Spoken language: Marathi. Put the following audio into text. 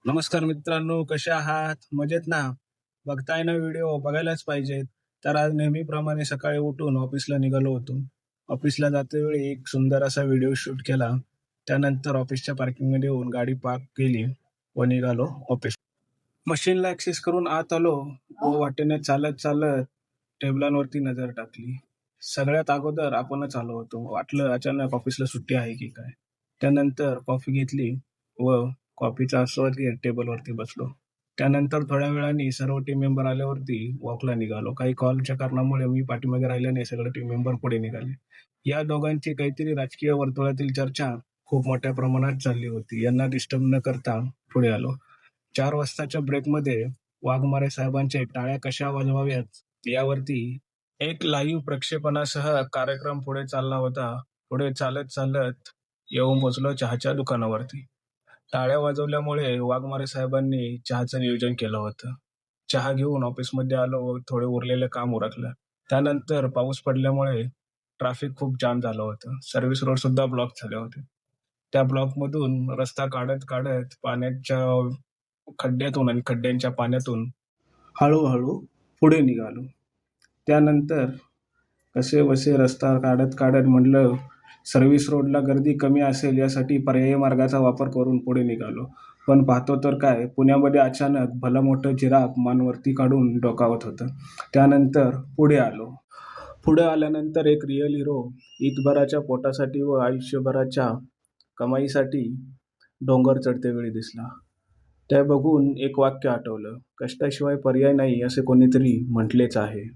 नमस्कार मित्रांनो, कसे आहात? मजेत ना? बघताय ना व्हिडिओ, बघायलाच पाहिजेत. तर आज नेहमीप्रमाणे सकाळी उठून ऑफिसला निघालो होतो. ऑफिसला जातेवेळी एक सुंदर असा व्हिडिओ शूट केला. त्यानंतर ऑफिसच्या पार्किंगमध्ये येऊन गाडी पार्क केली व निघालो ऑफिस. मशीनला ॲक्सेस करून आत आलो व वाटेने चालत टेबलांवरती नजर टाकली. सगळ्यात अगोदर आपणच आलो होतो. वाटलं अचानक ऑफिसला सुट्टी आहे की काय? त्यानंतर कॉफी घेतली व कॉफीचा आस्वाद घेत टेबलवरती बसलो. त्यानंतर थोड्या वेळाने सर्व टीम मेंबर आल्यावरती वॉकला निघालो. काही कॉलच्या कारणामुळे मी पाठीमागे राहिल्याने सगळे टीम मेंबर पुढे निघाले. या दोघांची काहीतरी राजकीय वर्तुळातील चर्चा खूप मोठ्या प्रमाणात चालली होती. यांना डिस्टर्ब न करता पुढे आलो. 4 वाजताच्या ब्रेकमध्ये वाघमारे साहेबांचे टाळ्या कशा वाजवाव्यात यावरती एक लाईव्ह प्रक्षेपणासह कार्यक्रम पुढे चालला होता. पुढे चालत येऊन पोहोचलो चहाच्या दुकानावरती. टाळ्या वाजवल्यामुळे वाघमारे साहेबांनी चहाचं नियोजन केलं होतं. चहा घेऊन ऑफिसमध्ये आलो व थोडे उरलेले काम उरकलं. त्यानंतर पाऊस पडल्यामुळे ट्रॅफिक खूप जाम झालं होतं. सर्व्हिस रोड सुद्धा ब्लॉक झाले होते. त्या ब्लॉकमधून रस्ता काढत पाण्याच्या खड्ड्यातून आणि खड्ड्यांच्या पाण्यातून हळू पुढे निघालो. त्यानंतर कसेबसे रस्ता काढत म्हटलं सर्व्हिस रोडला गर्दी कमी असेल यासाठी पर्यायी मार्गाचा वापर करून पुढे निघालो. पण पाहतो तर काय, पुण्यामध्ये अचानक भलं मोठं जिराफ मान वरती काढून डोकावत होतं. त्यानंतर पुढे आलो. पुढे आल्यानंतर एक रिअल हिरो इतभराच्या पोटासाठी व आयुष्यभराच्या कमाईसाठी डोंगर चढतेवेळी दिसला. ते बघून एक वाक्य आठवलं, कष्टाशिवाय पर्याय नाही असे कोणीतरी म्हटलेच आहे.